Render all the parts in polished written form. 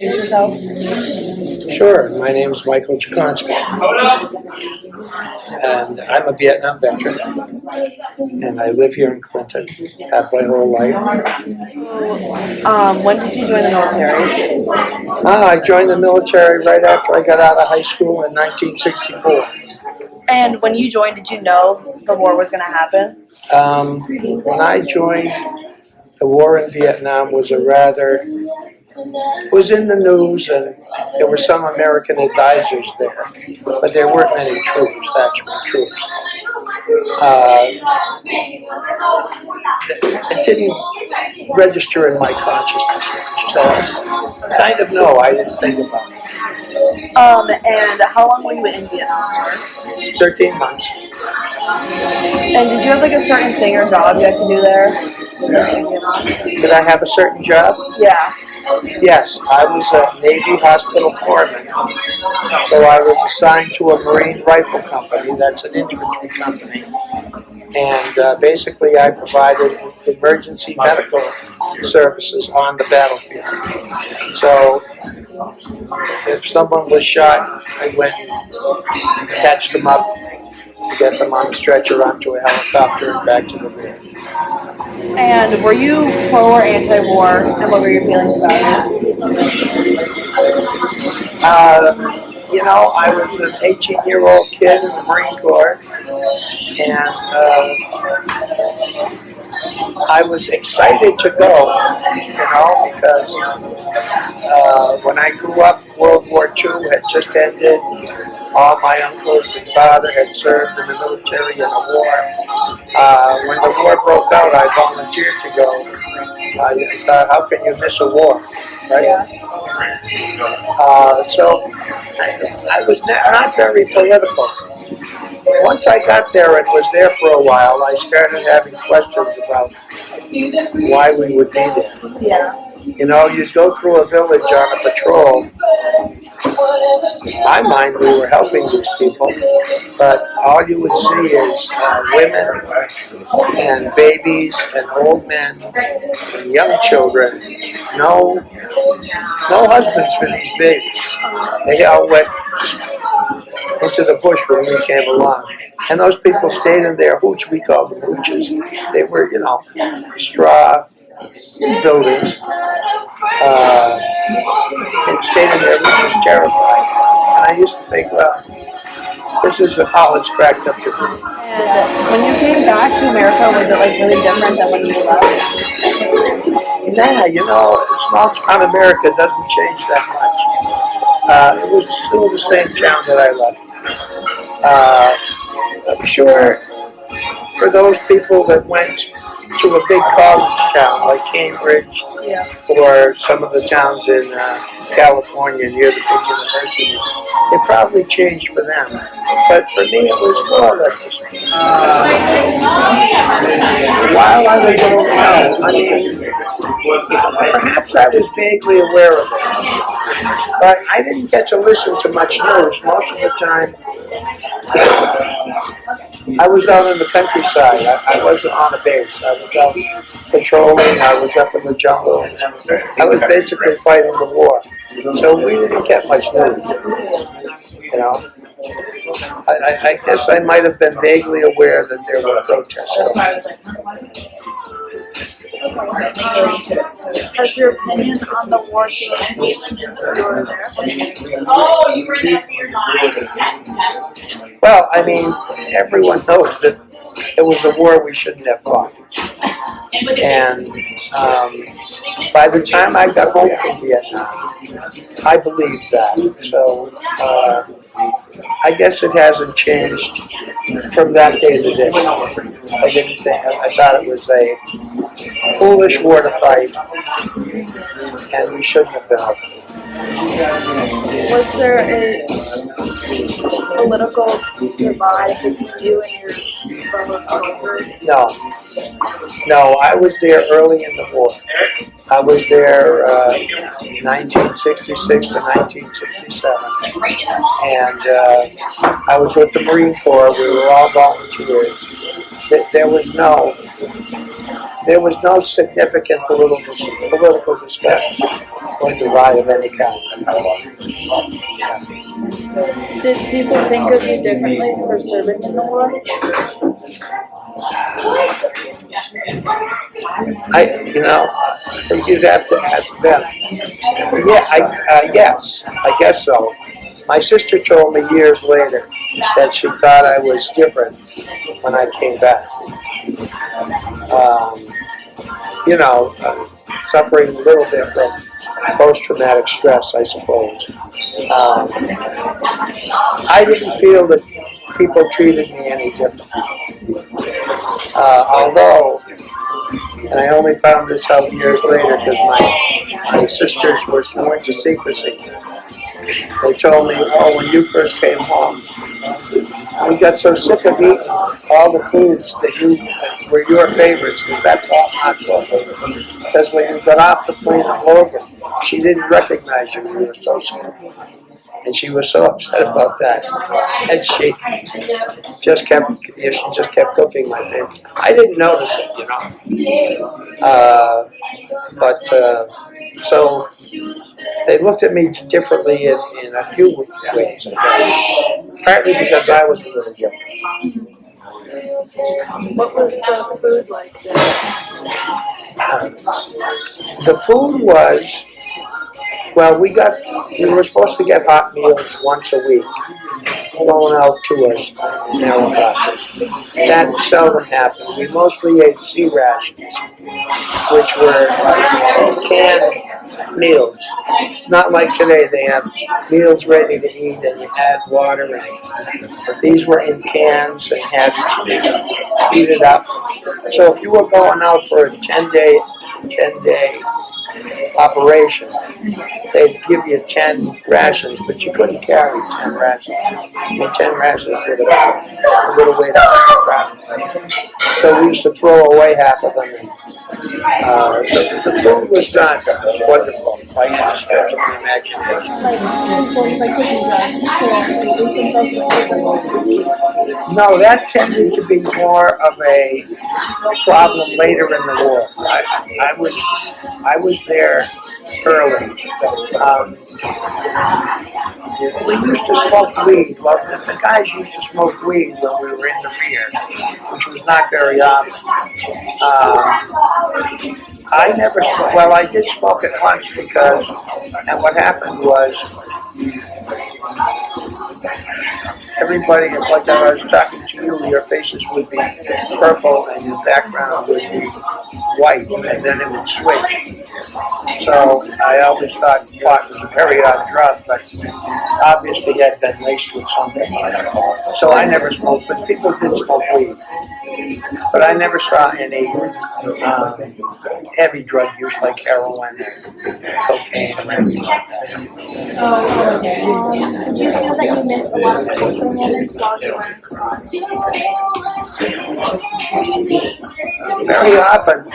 Introduce yourself. Sure. My name is Michael Chukonsky, and I'm a Vietnam veteran, and I live here in Clinton, have my whole life. When did you join the military? I joined the military right after I got out of high school in 1964. And when you joined, did you know the war was going to happen? When I joined, the war in Vietnam was was in the news, and there were some American advisors there, but there weren't many troops, actual troops. It didn't register in my consciousness, so kind of no, I didn't think about it. And how long were you in Vietnam for? 13 months. And did you have like a certain thing or job you had to do there? Did I have a certain job? Yeah. Yes, I was a Navy hospital foreman. So I was assigned to a Marine rifle company, that's an infantry company. And basically I provided emergency medical services on the battlefield. So if someone was shot, I went and catch them up, get them on a stretcher onto a helicopter and back to the rear. And were you pro or anti-war, and what were your feelings about it? I was an 18-year-old kid in the Marine Corps, and I was excited to go, because when I grew up, World War II had just ended. All my uncles and father had served in the military in the war. When the war broke out, I volunteered to go. I thought, how can you miss a war, right? So I was not very political. Once I got there and was there for a while, I started having questions about why we would be there. Yeah. You'd go through a village on a patrol. In my mind, we were helping these people, but all you would see is women and babies and old men and young children. No husbands for these babies. They all went into the bush when we came along. And those people stayed in their hooch. We called them hooches. They were, straw buildings. And stayed in there, which was terrifying. And I used to think, well, this is how it's cracked up to be. And when you came back to America, was it like really different than when you left? Small town America doesn't change that much. It was still the same town that I left. I'm sure for those people that went to a big college town like Cambridge, or some of the towns in California near the big universities, it probably changed for them. But for me, it was more or less the same. While I was perhaps I was vaguely aware of it, but I didn't get to listen to much news. Most of the time, I was out in the countryside. I wasn't on a base. I was out patrolling. I was up in the jungle. I was basically fighting the war. So we didn't get much news. I guess I might have been vaguely aware that there were protests. Has your opinion on the war changed since you were there? Well, everyone knows that it was a war we shouldn't have fought. And by the time I got home from Vietnam, I believed that. So I guess it hasn't changed from that day to day. I thought it was a foolish war to fight, and we shouldn't have been out. Was there a political divide between you and your fellow soldiers? No, I was there early in the war. I was there 1966 to 1967, and I was with the Marine Corps. We were all volunteers. There there was no significant political discussion or divide of any kind. Did people think of you differently for serving in the war? You'd have to ask them. Yeah, yes, I guess so. My sister told me years later that she thought I was different when I came back. Suffering a little bit from post-traumatic stress, I suppose. I didn't feel that people treated me any differently. Although, and I only found this out years later because my sisters were sworn to secrecy. They told me, when you first came home, we got so sick of eating all the foods that were your favorites, and that's all not so. Because when you got off the plane at Logan, she didn't recognize you. You were so small. And she was so upset about that. And she just kept cooking my favorite. I didn't notice it, so they looked at me differently in a few ways. Partly because I was a little different. What was the food like there? The food was, we were supposed to get hot meals once a week, flown out to us in helicopters. That seldom happened. We mostly ate sea rations, which were like canned meals. Not like today, they have meals ready to eat and you add water in it. But these were in cans and had to heat it up. So if you were going out for a 10-day operation, they'd give you 10 rations, but you couldn't carry 10 rations. 10 rations would have weighed out the crowd. So we used to throw away half of them. So the food was not wonderful by any stretch of the imagination. No, that tended to be more of a problem later in the war. I was there early. We used to smoke weed. Well, the guys used to smoke weed when we were in the rear, which was not very often. I did smoke it once and what happened was, everybody, like I was talking to you, your faces would be purple and your background would be white, and then it would switch. So I always thought pot was a very odd drug, but obviously it had been laced with something. So I never smoked, but people did smoke weed. But I never saw any heavy drug use like heroin or cocaine or anything like that. Did you feel that you missed a lot of social moments while you were Very often,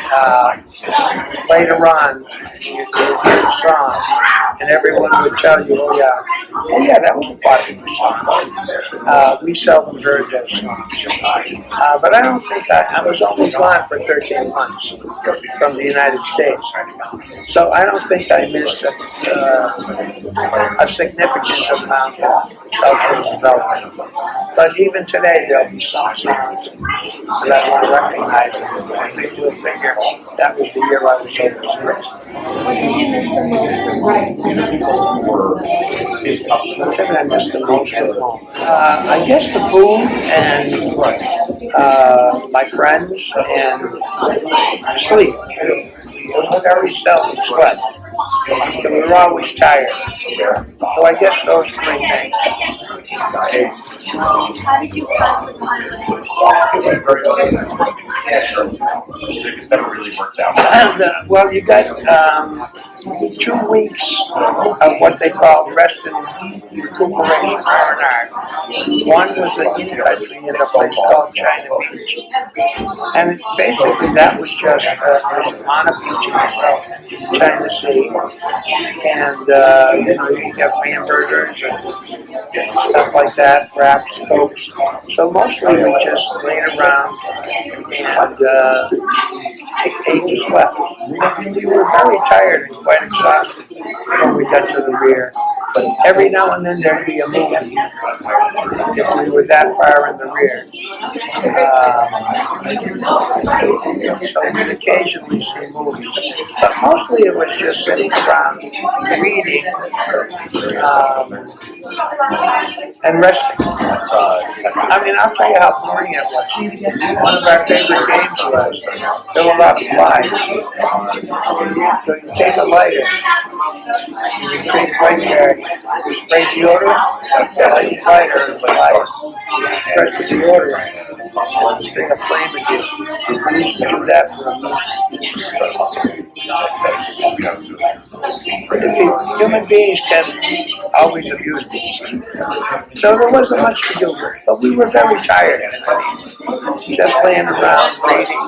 later on, you would hear a song, and everyone would tell you, oh yeah, that was a popular song. We seldom heard that song. But I don't think I was only gone for 13 months from the United States. So I don't think I missed a significant amount of cultural development. But even today, there'll be some songs that I want to recognize, and I think we'll figure that was the year I was overseas. What did you miss the most from home? What did I miss the most from home? I guess the food and my friends and sleep. It was very seldom slept. So we were always tired. So I guess those three things. How did you pass the time? That really works out. Well, you got 2 weeks of what they call rest and recuperation R&R. One was an in-country in a place called China Beach. And basically that was just on a beach in China Sea. And, you get hamburgers and stuff like that, wraps, cokes. So mostly we just laid around and ate and slept. We were very tired and quite exhausted when we got to the rear. But every now and then there'd be a movie if we were that far in the rear. So we'd occasionally see movies. But mostly it was just sitting around reading and resting. I mean, I'll tell you how boring it was. One of our favorite games was there were a lot of flies. So you take a lighter, and you take right there, you spray deodorant, light the lighter, and the light, press the deodorant, and bring a flame with you. We used to do that for amusement. Human beings can always abuse themselves. So there wasn't much to do, but we were very tired. Just laying around, reading,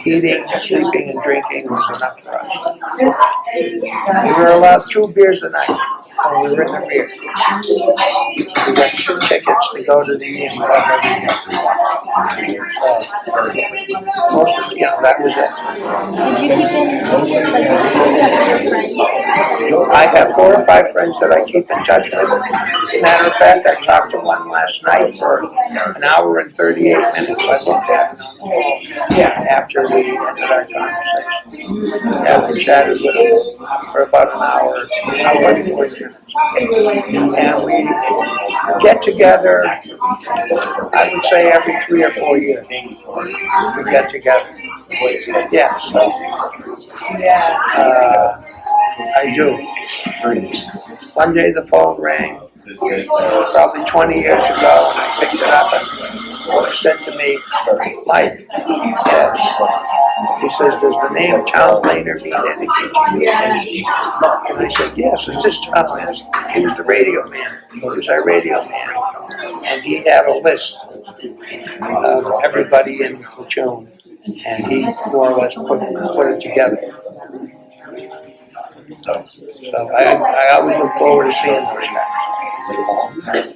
eating, sleeping, and drinking was enough for us. We were allowed 2 beers a night when we were in the rear. We got 2 tickets to go to the whatever. Most of that was it. Did you keep in friends? I have 4 or 5 friends that I keep in touch with. Matter of fact, I talked to one last night for an hour and 38 minutes. I looked at it. Yeah, after we ended our conversation. Yeah, we chatted with him for about an hour, 40 minutes. And we get together, I would say every 3 or 4 years. We get together. Yeah, so. I do. One day the phone rang, probably 20 years ago, and I picked it up and he said to me, Mike, yes. He says, does the name Tom Lehner mean anything to you? And I said, yes, it's just Tom Lehner. He was the radio man. He was our radio man. And he had a list of everybody in the platoon, and he more or less put it together. So I always look forward to seeing those guys.